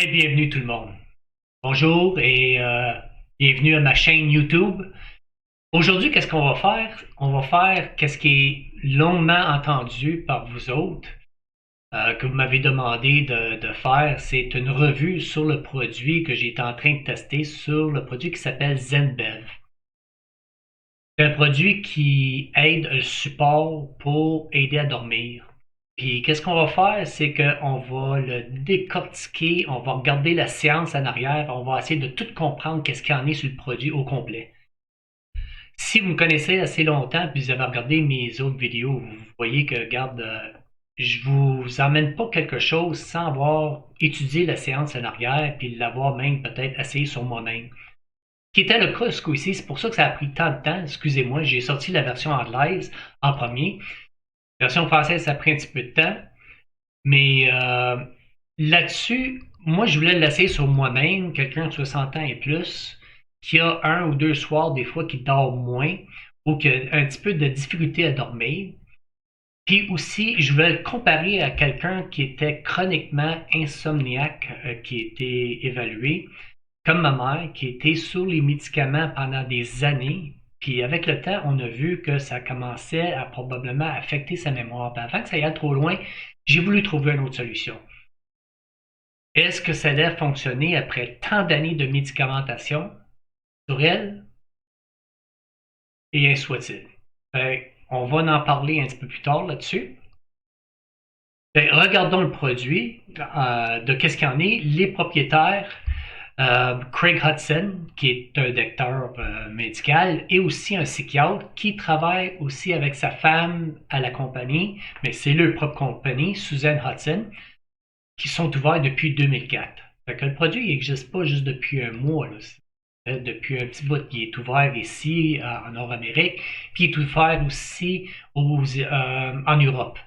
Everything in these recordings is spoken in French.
Et bienvenue tout le monde. Bonjour et bienvenue à ma chaîne YouTube. Aujourd'hui, qu'est-ce qu'on va faire? On va faire qu'est-ce qui est longuement entendu par vous autres, que vous m'avez demandé de faire. C'est une revue sur le produit que j'étais en train de tester sur le produit qui s'appelle ZenBev. C'est un produit qui aide le support pour aider à dormir. Puis qu'est-ce qu'on va faire, c'est qu'on va le décortiquer, on va regarder la science en arrière, on va essayer de tout comprendre qu'est-ce qu'il y en est sur le produit au complet. Si vous me connaissez assez longtemps, puis vous avez regardé mes autres vidéos, vous voyez que, regarde, je vous emmène pas quelque chose sans avoir étudié la science en arrière, puis l'avoir même peut-être essayé sur moi-même. Qui était le cas ce coup-ci, c'est pour ça que ça a pris tant de temps, excusez-moi, j'ai sorti la version anglaise en premier. La version française, ça a pris un petit peu de temps. Mais là-dessus, moi, je voulais le laisser sur moi-même, quelqu'un de 60 ans et plus, qui a un ou deux soirs, des fois, qui dort moins, ou qui a un petit peu de difficulté à dormir. Puis aussi, je voulais le comparer à quelqu'un qui était chroniquement insomniaque, qui était évalué, comme ma mère, qui était sur les médicaments pendant des années. Puis avec le temps, on a vu que ça commençait à probablement affecter sa mémoire. Puis avant que ça aille trop loin, j'ai voulu trouver une autre solution. Est-ce que ça allait fonctionner après tant d'années de médicamentation sur elle? Et ainsi soit-il. On va en parler un petit peu plus tard là-dessus. Regardons le produit, de qu'est-ce qu'il y en est. Les propriétaires, Craig Hudson, qui est un docteur médical et aussi un psychiatre qui travaille aussi avec sa femme à la compagnie, mais c'est leur propre compagnie, Susan Hudson, qui sont ouverts depuis 2004. Fait que le produit n'existe pas juste depuis un mois. Là. Depuis un petit bout, il est ouvert ici en Nord-Amérique, puis il est ouvert aussi en Europe.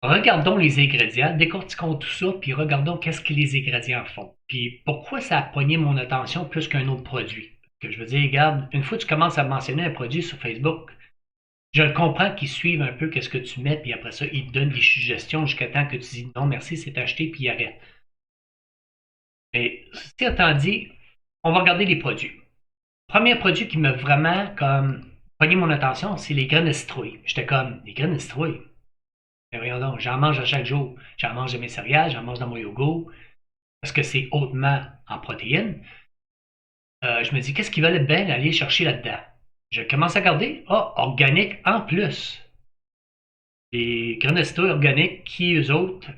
Regardons les ingrédients, décortiquons tout ça, puis regardons qu'est-ce que les ingrédients font. Puis pourquoi ça a pogné mon attention plus qu'un autre produit. Que je veux dire, regarde, une fois que tu commences à mentionner un produit sur Facebook, je le comprends qu'ils suivent un peu qu'est-ce que tu mets, puis après ça, ils te donnent des suggestions jusqu'à temps que tu dis non, merci, c'est acheté, puis ils arrêtent. Mais ceci étant dit, on va regarder les produits. Premier produit qui m'a vraiment comme pogné mon attention, c'est les graines de citrouille. J'étais comme, les graines de citrouille? Mais voyons donc, j'en mange à chaque jour. J'en mange dans mes céréales, j'en mange dans mon yogourt, parce que c'est hautement en protéines. Je me dis, qu'est-ce qu'ils veulent bien aller chercher là-dedans? Je commence à regarder, organique en plus. Les graines de citrouille organiques qui, eux autres,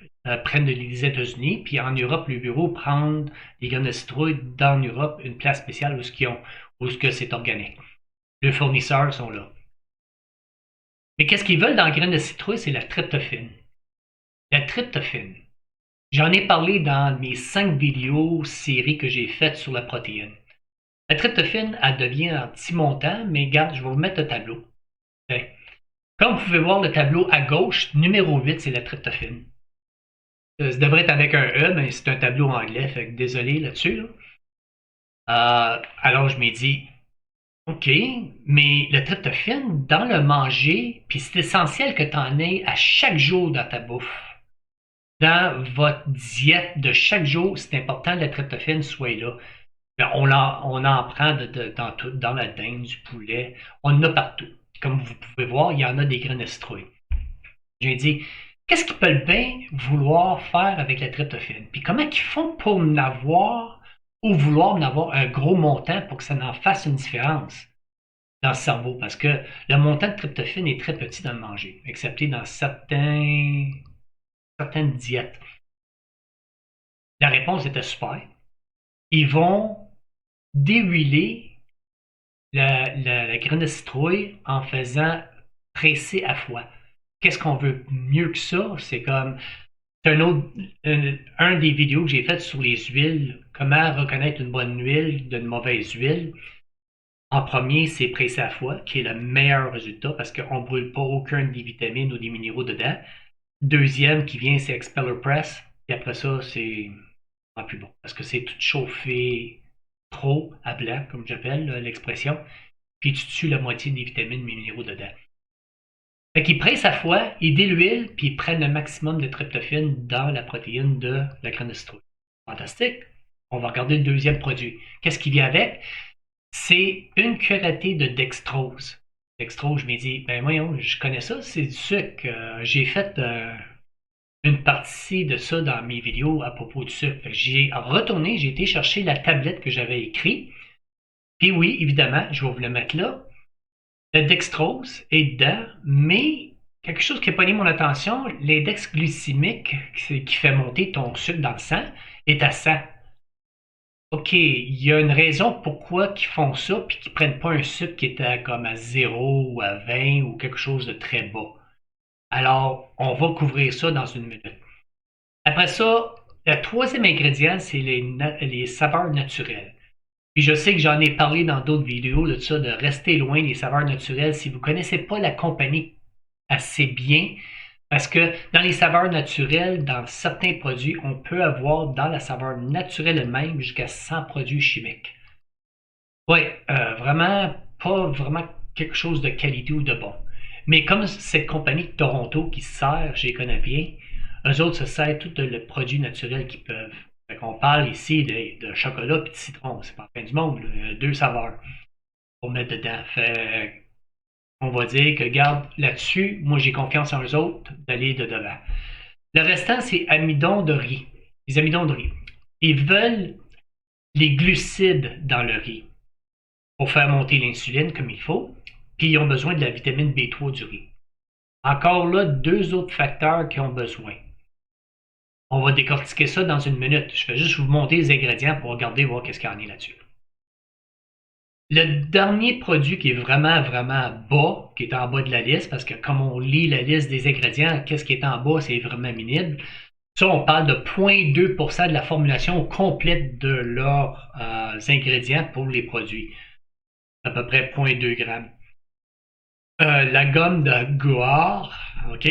prennent des États-Unis, puis en Europe, le bureau prend les graines de citrouille dans l'Europe, une place spéciale où ce que c'est organique. Les fournisseurs sont là. Mais qu'est-ce qu'ils veulent dans les graines de citrouille, c'est la tryptophane. La tryptophane. J'en ai parlé dans mes 5 vidéos séries que j'ai faites sur la protéine. La tryptophane, elle devient un petit montant, mais regarde, je vais vous mettre le tableau. Comme vous pouvez voir le tableau à gauche, numéro 8, c'est la tryptophane. Ça devrait être avec un E, mais c'est un tableau anglais, fait que désolé là-dessus. Alors je m'ai dit, OK, mais le tryptophane, dans le manger, puis c'est essentiel que tu en aies à chaque jour dans ta bouffe. Dans votre diète de chaque jour, c'est important que la tryptophane soit là. On en prend dans la dinde, du poulet, on en a partout. Comme vous pouvez voir, il y en a des graines de citrouille. J'ai dit, qu'est-ce qu'ils peuvent bien vouloir faire avec la tryptophane? Puis comment ils font pour n'avoir ou vouloir en avoir un gros montant pour que ça en fasse une différence dans le cerveau? Parce que le montant de tryptophane est très petit dans le manger, excepté dans certaines diètes. La réponse était super. Ils vont déhuiler la graine de citrouille en faisant presser à foie. Qu'est-ce qu'on veut mieux que ça? C'est comme un des vidéos que j'ai fait sur les huiles, comment reconnaître une bonne huile d'une mauvaise huile. En premier, c'est presser à foie, qui est le meilleur résultat parce qu'on ne brûle pas aucune des vitamines ou des minéraux dedans. Deuxième qui vient, c'est Expeller Press. Et après ça, c'est pas plus bon parce que c'est tout chauffé trop à blanc, comme j'appelle l'expression. Puis tu tues la moitié des vitamines et minéraux dedans. Fait qu'ils prennent sa foi, ils diluent, puis ils prennent le maximum de tryptophane dans la protéine de la graine de citrouille. Fantastique. On va regarder le deuxième produit. Qu'est-ce qui vient avec? C'est une cuillerée de dextrose. Dextrose, je me dis, ben voyons, je connais ça, c'est du sucre. J'ai fait une partie de ça dans mes vidéos à propos du sucre. J'ai retourné, j'ai été chercher la tablette que j'avais écrite. Puis oui, évidemment, je vais vous le mettre là. Le dextrose est dedans, mais quelque chose qui a pogné mon attention, l'index glycémique qui fait monter ton sucre dans le sang est à 100. OK, il y a une raison pourquoi ils font ça puis qu'ils prennent pas un sucre qui était comme à 0 ou à 20 ou quelque chose de très bas. Alors, on va couvrir ça dans une minute. Après ça, le troisième ingrédient, c'est les saveurs naturelles. Puis je sais que j'en ai parlé dans d'autres vidéos de ça, de rester loin des saveurs naturelles si vous ne connaissez pas la compagnie assez bien. Parce que dans les saveurs naturelles, dans certains produits, on peut avoir dans la saveur naturelle elle-même jusqu'à 100 produits chimiques. Oui, vraiment pas vraiment quelque chose de qualité ou de bon. Mais comme cette compagnie de Toronto qui se sert, je les connais bien, eux autres se servent tout le produit naturel qu'ils peuvent. Fait qu'on parle ici de chocolat et de citron. C'est pas la fin du monde, là. Deux saveurs pour mettre dedans. Fait, on va dire que, garde là-dessus, moi j'ai confiance en eux autres d'aller de devant. Le restant, c'est amidon de riz. Les amidons de riz. Ils veulent les glucides dans le riz pour faire monter l'insuline comme il faut, puis ils ont besoin de la vitamine B3 du riz. Encore là, deux autres facteurs qui ont besoin. On va décortiquer ça dans une minute. Je vais juste vous montrer les ingrédients pour regarder, voir qu'est-ce qu'il y en est là-dessus. Le dernier produit qui est vraiment, vraiment bas, qui est en bas de la liste, parce que comme on lit la liste des ingrédients, qu'est-ce qui est en bas, c'est vraiment minime. Ça, on parle de 0,2% de la formulation complète de leurs ingrédients pour les produits. À peu près 0,2 grammes. La gomme de guar, ok,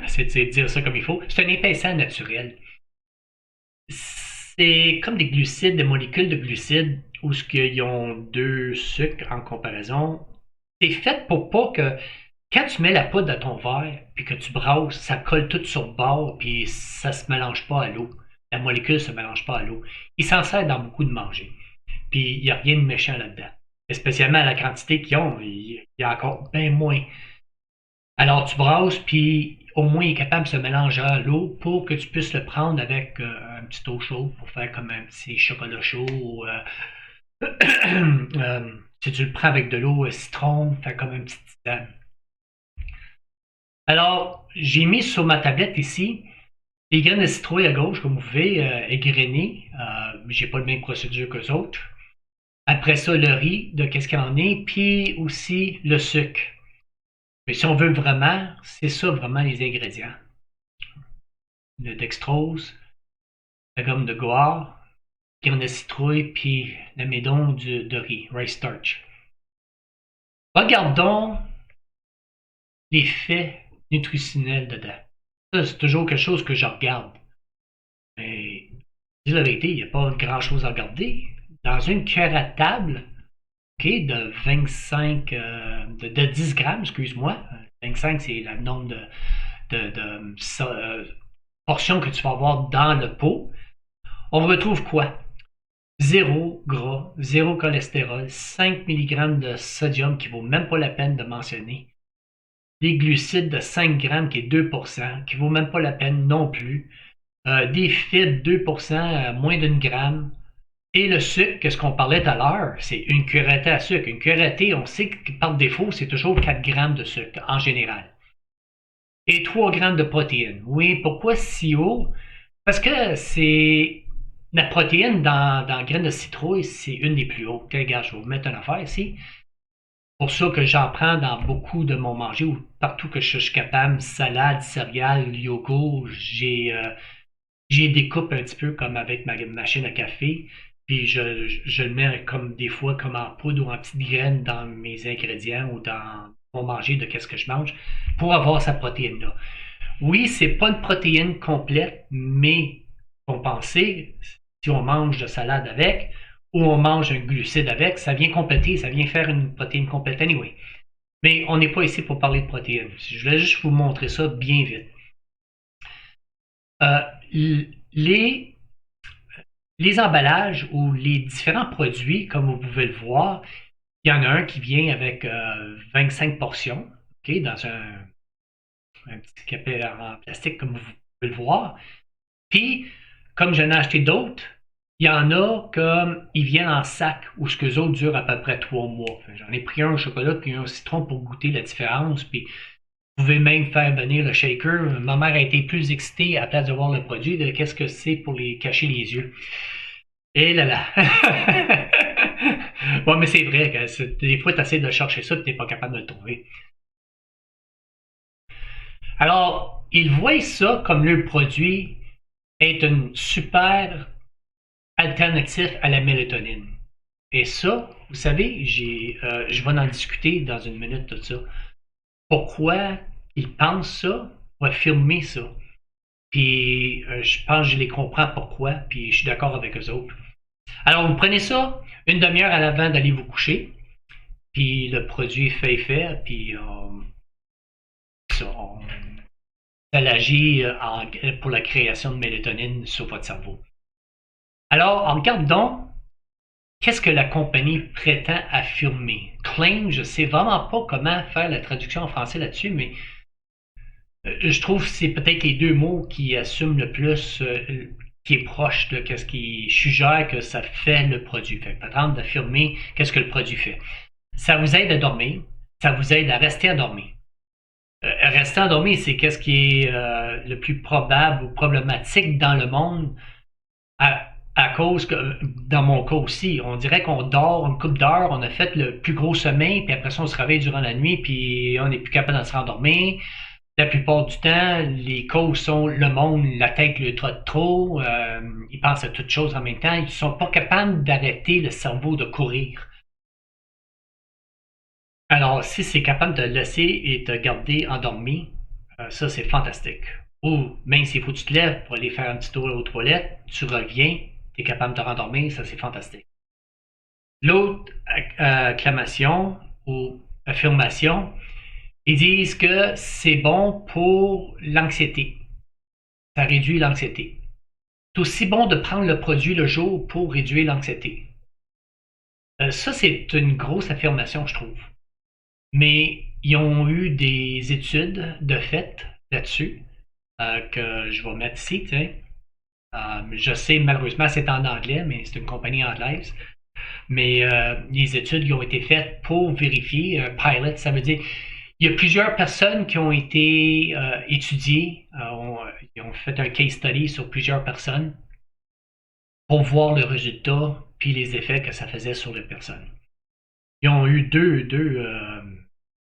c'est de dire ça comme il faut, c'est un épaissant naturel. C'est comme des glucides, des molécules de glucides, où ils ont deux sucres en comparaison. C'est fait pour pas que quand tu mets la poudre dans ton verre, puis que tu brasses, ça colle tout sur le bord, puis ça se mélange pas à l'eau. La molécule se mélange pas à l'eau. Ils s'en servent dans beaucoup de manger. Puis il n'y a rien de méchant là-dedans. Et spécialement à la quantité qu'ils ont, il y a encore bien moins. Alors tu brasses, puis au moins il est capable de se mélanger à l'eau pour que tu puisses le prendre avec un petit eau chaude pour faire comme un petit chocolat chaud. Ou, si tu le prends avec de l'eau citron, faire comme un petit tisane. Alors, j'ai mis sur ma tablette ici les graines de citrouille à gauche, comme vous pouvez, égrener. J'ai pas le même procédure qu'eux autres. Après ça, le riz, de qu'est-ce qu'il y en est, puis aussi le sucre. Mais si on veut vraiment, c'est ça vraiment les ingrédients. Le dextrose, la gomme de guar, graines de citrouille, puis l'amidon de riz, rice starch. Regardons les faits nutritionnels dedans. Ça, c'est toujours quelque chose que je regarde. Mais, dis la vérité, il n'y a pas grand-chose à regarder. Dans une cuillère à table, okay, de 25, de 10 grammes, excuse-moi. 25, c'est le nombre de portions que tu vas avoir dans le pot. On retrouve quoi? Zéro gras, zéro cholestérol, 5 mg de sodium qui vaut même pas la peine de mentionner. Des glucides de 5 grammes qui est 2%, qui vaut même pas la peine non plus. Des fibres 2%, moins d'une gramme. Et le sucre, qu'est-ce qu'on parlait tout à l'heure, c'est une cuillerée à sucre. Une cuillerée, on sait que par défaut, c'est toujours 4 grammes de sucre en général. Et 3 grammes de protéines. Oui, pourquoi si haut? Parce que c'est la protéine dans la graine de citrouille, c'est une des plus hautes. Regarde, je vais vous mettre une affaire ici. Pour ça que j'en prends dans beaucoup de mon manger ou partout que je suis capable, salade, céréales, yogourt, j'ai découpe un petit peu comme avec ma machine à café. Puis je le mets comme des fois comme en poudre ou en petites graines dans mes ingrédients ou dans mon manger de qu'est-ce que je mange pour avoir sa protéine-là. Oui, c'est pas une protéine complète, mais compensée, si on mange de salade avec ou on mange un glucide avec, ça vient compléter, ça vient faire une protéine complète anyway. Mais on n'est pas ici pour parler de protéines. Je voulais juste vous montrer ça bien vite. Les emballages ou les différents produits, comme vous pouvez le voir, il y en a un qui vient avec 25 portions, okay, dans un petit capet en plastique, comme vous pouvez le voir. Puis, comme j'en ai acheté d'autres, il y en a comme ils viennent en sac ou ce que les autres durent à peu près 3 mois. J'en ai pris un au chocolat puis un au citron pour goûter la différence. Puis vous pouvez même faire venir le shaker. Ma mère a été plus excitée à la place de voir le produit de qu'est-ce que c'est pour les cacher les yeux. Et là là. Bon, mais c'est vrai que des fois, tu essaies de chercher ça et tu n'es pas capable de le trouver. Alors, ils voient ça comme le produit est une super alternative à la mélatonine. Et ça, vous savez, je vais en discuter dans une minute de ça. Pourquoi ils pensent ça, ou affirmer ça. Puis je pense que je les comprends pourquoi, puis je suis d'accord avec eux autres. Alors, vous prenez ça une demi-heure à l'avant d'aller vous coucher, puis le produit fait, puis ça agit pour la création de mélatonine sur votre cerveau. Alors, en regarde donc, qu'est-ce que la compagnie prétend affirmer? Claim, je ne sais vraiment pas comment faire la traduction en français là-dessus, mais je trouve que c'est peut-être les deux mots qui assument le plus, qui est proche de ce qui suggère que ça fait le produit. Fait par exemple, d'affirmer qu'est-ce que le produit fait. Ça vous aide à dormir, ça vous aide à rester endormi. Rester endormi, c'est qu'est-ce qui est le plus probable ou problématique dans le monde à cause que, dans mon cas aussi, on dirait qu'on dort une couple d'heures, on a fait le plus gros sommeil, puis après ça, on se réveille durant la nuit, puis on n'est plus capable de se rendormir. La plupart du temps, les causes sont le monde, la tête le trotte trop, ils pensent à toutes choses en même temps, ils ne sont pas capables d'arrêter le cerveau de courir. Alors, si c'est capable de te laisser et te garder endormi, ça c'est fantastique. Ou même s'il faut que tu te lèves pour aller faire un petit tour aux toilettes, tu reviens, tu es capable de te rendormir, ça c'est fantastique. L'autre acclamation ou affirmation, ils disent que c'est bon pour l'anxiété. Ça réduit l'anxiété. C'est aussi bon de prendre le produit le jour pour réduire l'anxiété. Ça, c'est une grosse affirmation, je trouve. Mais ils ont eu des études de fait là-dessus que je vais mettre ici. Je sais, malheureusement, c'est en anglais, mais c'est une compagnie anglaise. Mais les études qui ont été faites pour vérifier, pilot, ça veut dire il y a plusieurs personnes qui ont été étudiées, ils ont fait un case study sur plusieurs personnes pour voir le résultat puis les effets que ça faisait sur les personnes. Ils ont eu deux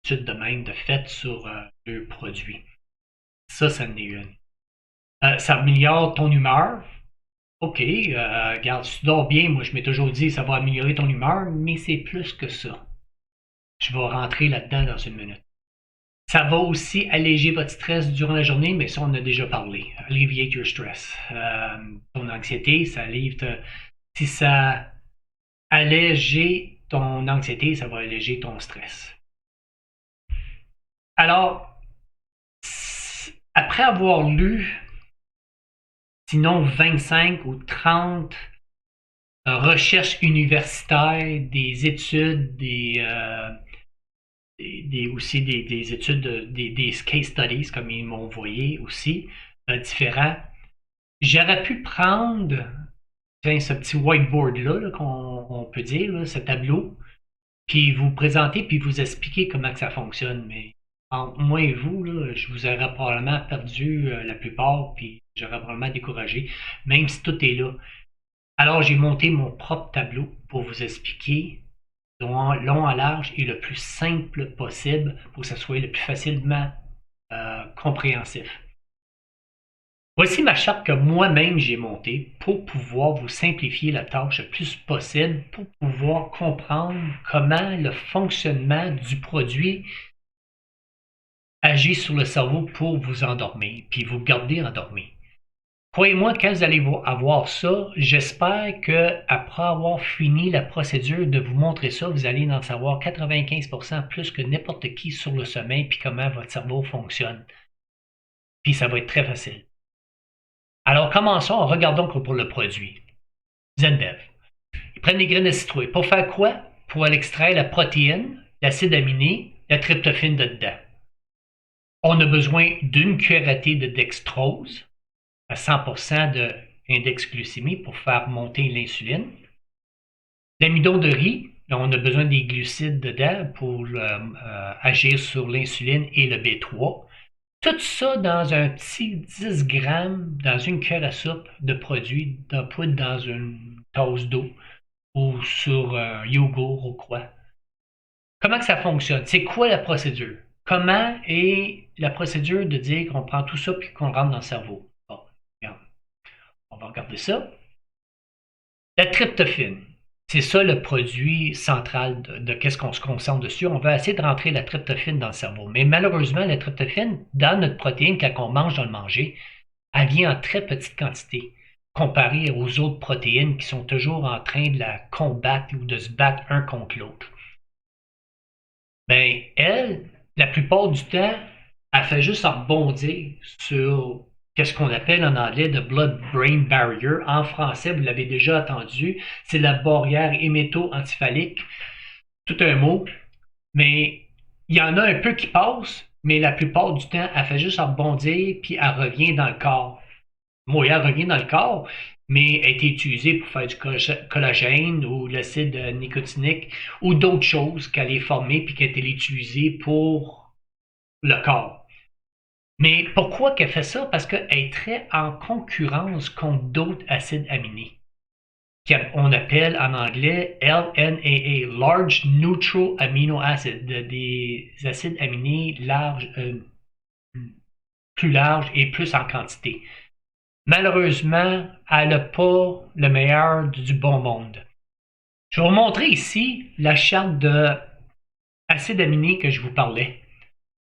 études de même de fait sur deux produits. Ça en est une. Ça améliore ton humeur. OK, regarde, si tu dors bien, moi je m'ai toujours dit ça va améliorer ton humeur, mais c'est plus que ça. Je vais rentrer là-dedans dans une minute. Ça va aussi alléger votre stress durant la journée, mais ça on en a déjà parlé. Alleviate your stress. Ton anxiété, ça allége. Si ça allège ton anxiété, ça va alléger ton stress. Alors, après avoir lu sinon 25 ou 30 recherches universitaires, des études, aussi des études, des case studies, comme ils m'ont envoyé aussi, différents. J'aurais pu prendre ce petit whiteboard-là, qu'on peut dire, là, ce tableau, puis vous présenter, puis vous expliquer comment que ça fonctionne. Mais entre moi et vous, là, je vous aurais probablement perdu la plupart, puis j'aurais probablement découragé, même si tout est là. Alors j'ai monté mon propre tableau pour vous expliquer long à large et le plus simple possible pour que ça soit le plus facilement compréhensif. Voici ma charte que moi-même j'ai montée pour pouvoir vous simplifier la tâche le plus possible, pour pouvoir comprendre comment le fonctionnement du produit agit sur le cerveau pour vous endormir, puis vous garder endormi. Croyez-moi, quand vous allez avoir ça, j'espère qu'après avoir fini la procédure de vous montrer ça, vous allez en savoir 95% plus que n'importe qui sur le sommeil puis comment votre cerveau fonctionne. Puis ça va être très facile. Alors commençons, regardons pour le produit. ZenBev. Ils prennent des graines de citrouille. Pour faire quoi? Pour aller extraire la protéine, l'acide aminé, la tryptophane de dedans. On a besoin d'une cuillère à thé de dextrose à 100% d'index glycémie pour faire monter l'insuline. L'amidon de riz, on a besoin des glucides dedans pour agir sur l'insuline et le B3. Tout ça dans un petit 10 grammes dans une cuillère à soupe de produit de poudre dans une tasse d'eau ou sur un yogourt ou quoi. Comment que ça fonctionne? C'est quoi la procédure? Comment est la procédure de dire qu'on prend tout ça puis qu'on rentre dans le cerveau? Bon, regarde. On va regarder ça. La tryptophane, c'est ça le produit central de qu'est-ce qu'on se concentre dessus. On va essayer de rentrer la tryptophane dans le cerveau. Mais malheureusement, la tryptophane, dans notre protéine, quand on mange dans le manger, elle vient en très petite quantité comparée aux autres protéines qui sont toujours en train de la combattre ou de se battre un contre l'autre. Ben, elle, la plupart du temps, elle fait juste rebondir sur qu'est-ce qu'on appelle en anglais the blood-brain barrier. En français, vous l'avez déjà entendu, c'est la barrière héméto-encéphalique. Tout un mot. Mais il y en a un peu qui passent, mais la plupart du temps, elle fait juste rebondir, puis elle revient dans le corps. Moi, elle revient dans le corps, mais elle est utilisée pour faire du collagène ou l'acide nicotinique ou d'autres choses qu'elle est formée puis qu'elle est utilisée pour le corps. Mais pourquoi qu'elle fait ça? Parce qu'elle est très en concurrence contre d'autres acides aminés, qu'on appelle en anglais LNAA, Large Neutral Amino Acid, des acides aminés larges, plus larges et plus en quantité. Malheureusement, elle n'a pas le meilleur du bon monde. Je vais vous montrer ici la charte d'acide aminé que je vous parlais.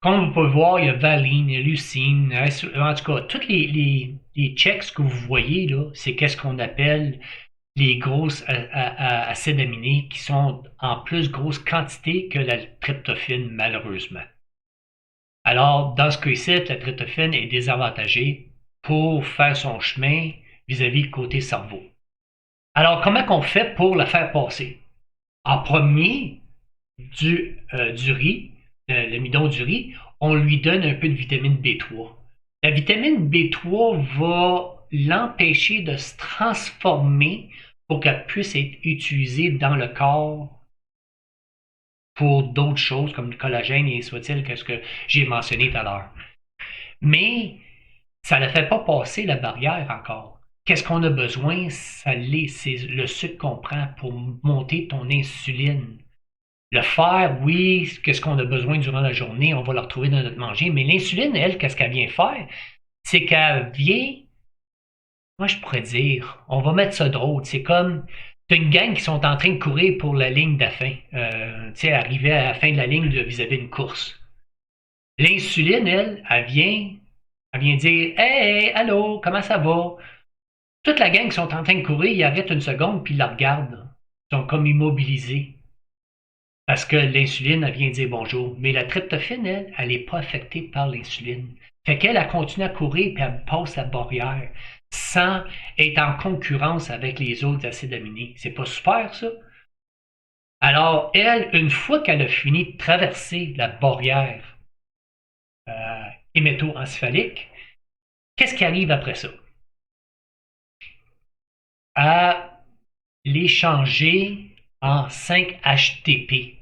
Comme vous pouvez voir, il y a valine, il y a leucine, en tout cas, tous les checks que vous voyez, là, c'est qu'est-ce qu'on appelle les grosses acides aminés qui sont en plus grosse quantité que la tryptophane, malheureusement. Alors, dans ce cas-ci, la tryptophane est désavantagée pour faire son chemin vis-à-vis le côté cerveau. Alors, comment qu'on fait pour la faire passer? En premier, du riz, l'amidon du riz, on lui donne un peu de vitamine B3. La vitamine B3 va l'empêcher de se transformer pour qu'elle puisse être utilisée dans le corps pour d'autres choses comme le collagène et soit-il que ce que j'ai mentionné tout à l'heure. Mais ça ne fait pas passer la barrière encore. Qu'est-ce qu'on a besoin? C'est le sucre qu'on prend pour monter ton insuline. Le fer, oui, qu'est-ce qu'on a besoin durant la journée? On va le retrouver dans notre manger. Mais l'insuline, elle, qu'est-ce qu'elle vient faire? C'est qu'elle vient, moi je pourrais dire, on va mettre ça drôle. C'est comme, tu as une gang qui sont en train de courir pour la ligne de la fin. Tu sais, arriver à la fin de la ligne vis-à-vis d'une course. L'insuline, elle vient dire, hey, allô, comment ça va? Toute la gang qui sont en train de courir, ils arrêtent une seconde puis ils la regardent. Ils sont comme immobilisés. Parce que l'insuline, elle vient dire bonjour. Mais la tryptophane, elle n'est pas affectée par l'insuline. Fait qu'elle, elle continue à courir puis elle passe la barrière sans être en concurrence avec les autres acides aminés. C'est pas super, ça? Alors, elle, une fois qu'elle a fini de traverser la barrière héméto-encéphalique, qu'est-ce qui arrive après ça? À les changer en 5-HTP.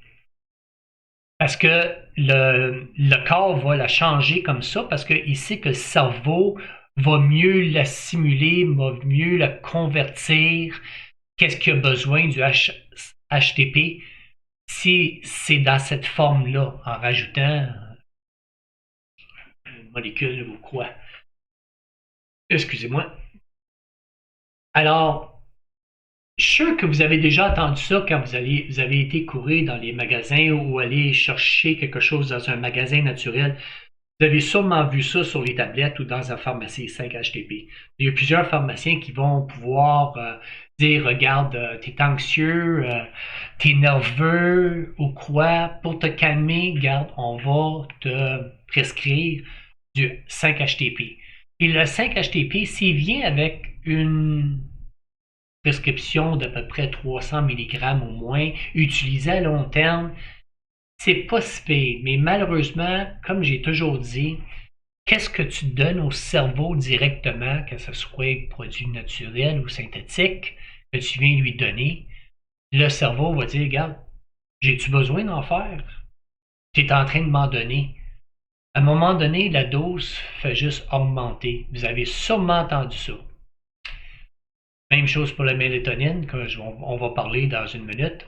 Parce que le corps va la changer comme ça parce qu'il sait que le cerveau va mieux la simuler, va mieux la convertir. Qu'est-ce qu'il a besoin du HTP si c'est dans cette forme-là, en rajoutant une molécule ou quoi. Excusez-moi. Alors, je suis sûr que vous avez déjà entendu ça quand vous avez été courir dans les magasins ou aller chercher quelque chose dans un magasin naturel. Vous avez sûrement vu ça sur les tablettes ou dans la pharmacie 5-HTP. Il y a plusieurs pharmaciens qui vont pouvoir dire, regarde, t'es anxieux, t'es nerveux ou quoi, pour te calmer, regarde, on va te prescrire du 5-HTP. Et le 5-HTP, s'il vient avec une prescription d'à peu près 300 mg au moins, utilisée à long terme, c'est pas si pire. Mais malheureusement, comme j'ai toujours dit, qu'est-ce que tu donnes au cerveau directement, que ce soit produit naturel ou synthétique, que tu viens lui donner, le cerveau va dire, regarde, j'ai-tu besoin d'en faire? Tu es en train de m'en donner. À un moment donné, la dose fait juste augmenter. Vous avez sûrement entendu ça. Même chose pour la mélatonine, on va parler dans une minute.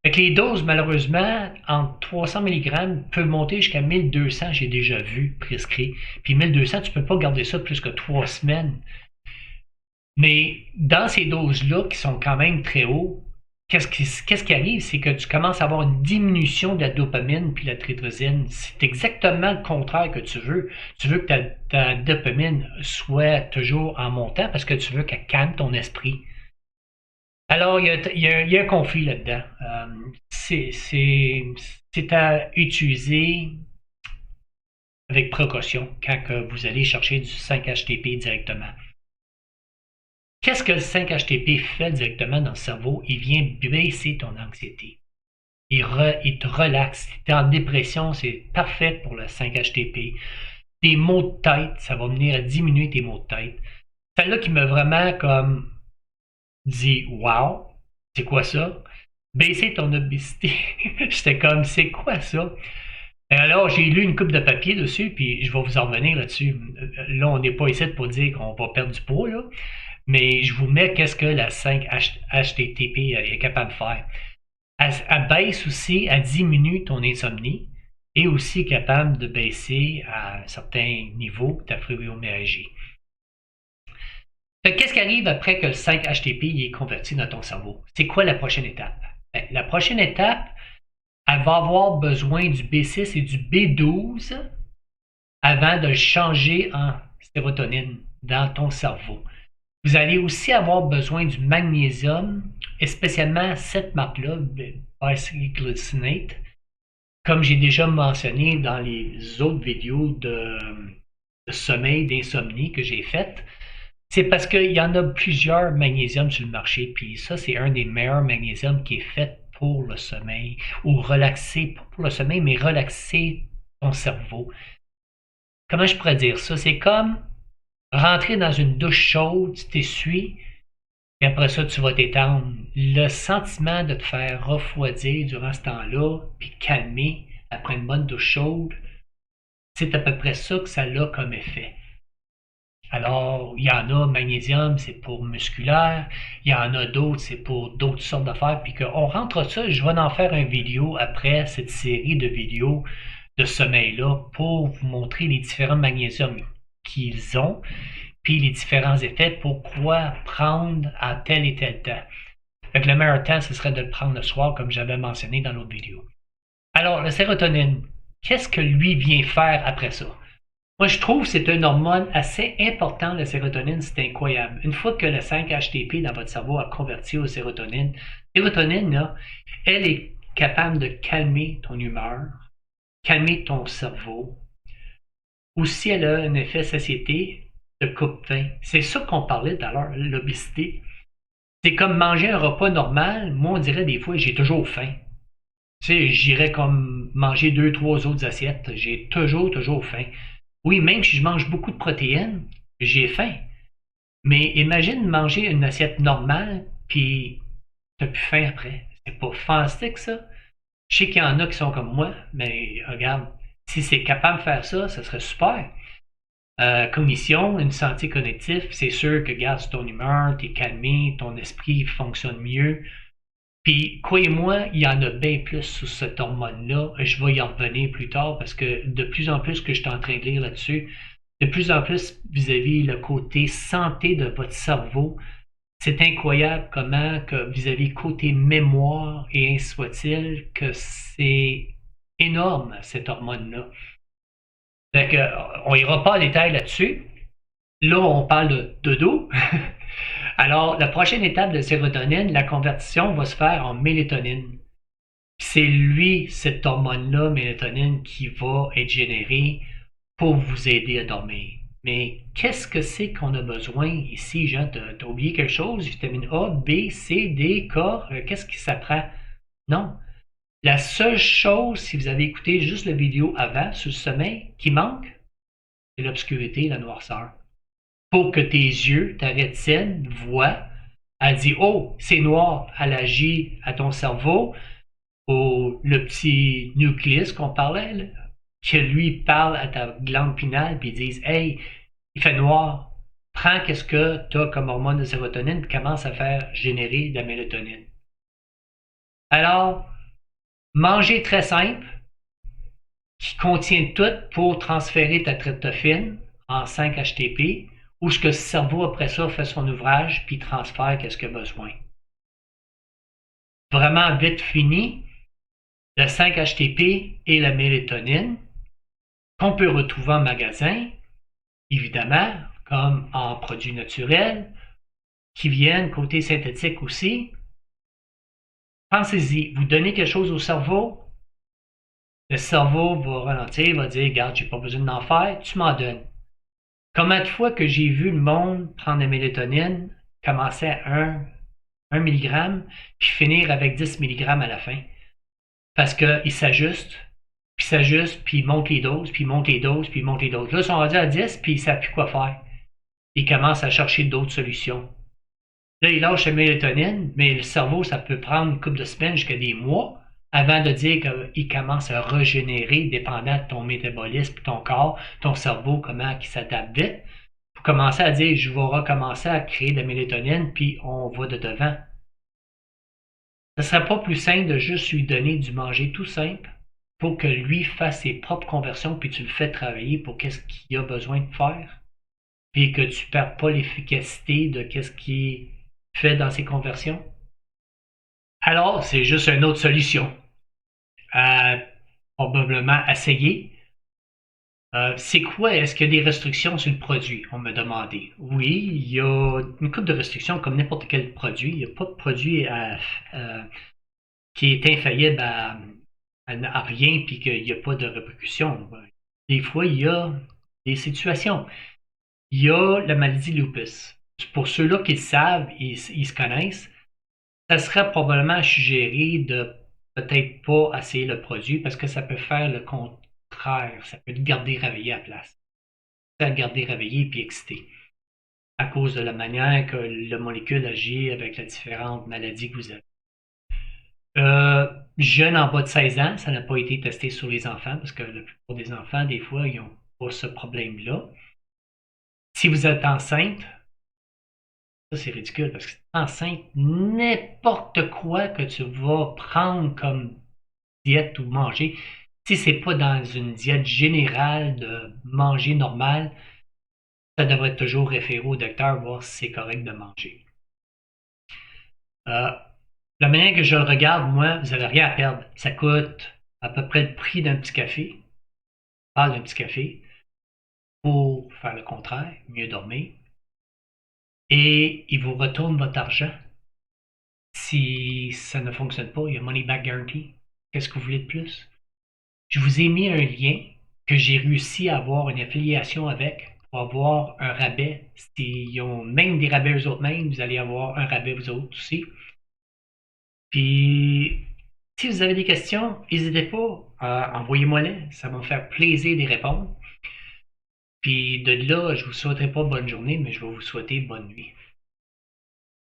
Fait que les doses, malheureusement, entre 300 mg peuvent monter jusqu'à 1200, j'ai déjà vu prescrit. Puis 1200, tu ne peux pas garder ça plus que 3 semaines. Mais dans ces doses-là, qui sont quand même très hauts, qu'est-ce qui arrive? C'est que tu commences à avoir une diminution de la dopamine puis la tryptophane. C'est exactement le contraire que tu veux. Tu veux que ta dopamine soit toujours en montant parce que tu veux qu'elle calme ton esprit. Alors, il y a un conflit là-dedans. C'est à utiliser avec précaution quand que vous allez chercher du 5-HTP directement. Qu'est-ce que le 5-HTP fait directement dans le cerveau? Il vient baisser ton anxiété. Il te relaxe. Si tu es en dépression, c'est parfait pour le 5-HTP. Tes maux de tête, ça va venir à diminuer tes maux de tête. Celle-là qui m'a vraiment comme dit « Wow, c'est quoi ça? » Baisser ton obésité. J'étais comme « C'est quoi ça? » Et alors, j'ai lu une coupe de papier dessus, puis je vais vous en revenir là-dessus. Là, on n'est pas ici pour dire qu'on va perdre du poids, là. Mais je vous mets qu'est-ce que la 5-HTP est capable de faire. Elle baisse aussi, elle diminue ton insomnie et aussi capable de baisser à un certain niveau ta fibromyalgie. Qu'est-ce qui arrive après que le 5-HTP est converti dans ton cerveau? C'est quoi la prochaine étape? La prochaine étape, elle va avoir besoin du B6 et du B12 avant de le changer en sérotonine dans ton cerveau. Vous allez aussi avoir besoin du magnésium, et spécialement cette marque-là, bisglycinate, comme j'ai déjà mentionné dans les autres vidéos de sommeil, d'insomnie que j'ai faites. C'est parce qu'il y en a plusieurs magnésiums sur le marché, puis ça, c'est un des meilleurs magnésiums qui est fait pour le sommeil, ou relaxer, pas pour le sommeil, mais relaxer ton cerveau. Comment je pourrais dire ça? C'est comme rentrer dans une douche chaude, tu t'essuies, et après ça, tu vas t'étendre. Le sentiment de te faire refroidir durant ce temps-là, puis calmer après une bonne douche chaude, c'est à peu près ça que ça a comme effet. Alors, il y en a, magnésium, c'est pour musculaire, il y en a d'autres, c'est pour d'autres sortes d'affaires, puis qu'on rentre ça, je vais en faire une vidéo après cette série de vidéos de sommeil-là pour vous montrer les différents magnésiums qu'ils ont, puis les différents effets, pourquoi prendre à tel et tel temps. Fait que le meilleur temps, ce serait de le prendre le soir, comme j'avais mentionné dans l'autre vidéo. Alors, la sérotonine, qu'est-ce que lui vient faire après ça? Moi, je trouve que c'est une hormone assez importante, la sérotonine, c'est incroyable. Une fois que le 5-HTP dans votre cerveau a converti au sérotonine, là, elle est capable de calmer ton humeur, calmer ton cerveau. Aussi, elle a un effet satiété de coupe-faim. C'est ça qu'on parlait tout à l'heure, l'obésité. C'est comme manger un repas normal. Moi, on dirait des fois, j'ai toujours faim. Tu sais, j'irais comme manger 2-3 autres assiettes. J'ai toujours faim. Oui, même si je mange beaucoup de protéines, j'ai faim. Mais imagine manger une assiette normale, puis t'as plus faim après. C'est pas fantastique, ça? Je sais qu'il y en a qui sont comme moi, mais regarde, si c'est capable de faire ça, ça serait super. Cognition, une santé cognitive, c'est sûr que, regarde, ton humeur, t'es calmé, ton esprit fonctionne mieux. Puis, croyez-moi, il y en a bien plus sous cette hormone-là. Je vais y en revenir plus tard parce que de plus en plus que je suis en train de lire là-dessus, de plus en plus vis-à-vis le côté santé de votre cerveau, c'est incroyable comment que vis-à-vis côté mémoire et ainsi soit-il, que c'est énorme cette hormone-là. Fait que, on ira pas en détail là-dessus. Là, on parle de dodo. Alors, la prochaine étape de sérotonine, la conversion va se faire en mélatonine. C'est lui, cette hormone-là, mélatonine, qui va être générée pour vous aider à dormir. Mais qu'est-ce que c'est qu'on a besoin ici, Jean? T'as oublié quelque chose? Vitamine A, B, C, D, K, qu'est-ce qui s'apprend? Non. La seule chose, si vous avez écouté juste la vidéo avant sur le sommeil, qui manque, c'est l'obscurité, la noirceur. Pour que tes yeux, ta rétine, voient, elle dit, oh, c'est noir, elle agit à ton cerveau, le petit nucléus qu'on parlait, là, que lui parle à ta glande pinale, puis ils disent, hey, il fait noir, prends qu'est-ce que tu as comme hormone de sérotonine, puis commence à faire générer de la mélatonine. Alors, manger très simple, qui contient tout pour transférer ta tryptophane en 5-HTP, où ce que le cerveau, après ça, fait son ouvrage, puis transfère qu'est-ce qu'il a besoin. Vraiment vite fini, le 5-HTP et la mélatonine, qu'on peut retrouver en magasin, évidemment, comme en produits naturels, qui viennent côté synthétique aussi. Pensez-y, vous donnez quelque chose au cerveau, le cerveau va ralentir, va dire, regarde, j'ai pas besoin d'en faire, tu m'en donnes. Combien de fois que j'ai vu le monde prendre la mélatonine, commencer à 1 mg, puis finir avec 10 mg à la fin. Parce qu'il s'ajuste, puis il monte les doses, puis il monte les doses, puis il monte les doses. Là, ils sont rendus à 10, puis ils ne savent plus quoi faire. Ils commencent à chercher d'autres solutions. Là, ils lâchent la mélatonine, mais le cerveau, ça peut prendre une couple de semaines jusqu'à des mois avant de dire qu'il commence à régénérer, dépendant de ton métabolisme, ton corps, ton cerveau, comment il s'adapte vite. Pour commencer à dire, je vais recommencer à créer de la mélatonine, puis on va de devant. Ce ne serait pas plus simple de juste lui donner du manger tout simple pour que lui fasse ses propres conversions, puis tu le fais travailler pour qu'est-ce qu'il a besoin de faire, puis que tu ne perds pas l'efficacité de qu'est-ce qui est fait dans ses conversions? Alors, c'est juste une autre solution à probablement essayer. C'est quoi? Est-ce qu'il y a des restrictions sur le produit? On m'a demandé. Oui, il y a une couple de restrictions comme n'importe quel produit. Il n'y a pas de produit qui est infaillible à rien puis qu'il n'y a pas de répercussions. Des fois, il y a des situations. Il y a la maladie lupus. Pour ceux-là qui le savent, ils se connaissent, ça serait probablement suggéré de peut-être pas essayer le produit parce que ça peut faire le contraire. Ça peut te garder réveillé à la place. Ça te garder réveillé et excité à cause de la manière que la molécule agit avec les différentes maladies que vous avez. Jeunes en bas de 16 ans, ça n'a pas été testé sur les enfants parce que la plupart des enfants, des fois, ils n'ont pas ce problème-là. Si vous êtes enceinte, ça c'est ridicule parce que si tu es enceinte, n'importe quoi que tu vas prendre comme diète ou manger, si c'est pas dans une diète générale de manger normal, ça devrait toujours référer au docteur voir si c'est correct de manger. La manière que je le regarde, moi, vous n'avez rien à perdre. Ça coûte à peu près le prix d'un petit café. Je parle d'un petit café pour faire le contraire, mieux dormir. Et il vous retourne votre argent. Si ça ne fonctionne pas, il y a Money Back Guarantee. Qu'est-ce que vous voulez de plus? Je vous ai mis un lien que j'ai réussi à avoir une affiliation avec pour avoir un rabais. S'ils ont même des rabais eux autres mêmes, vous allez avoir un rabais vous autres aussi. Puis, si vous avez des questions, n'hésitez pas, envoyez-moi-les. Ça va me faire plaisir d'y répondre. Puis de là, je ne vous souhaiterai pas bonne journée, mais je vais vous souhaiter bonne nuit.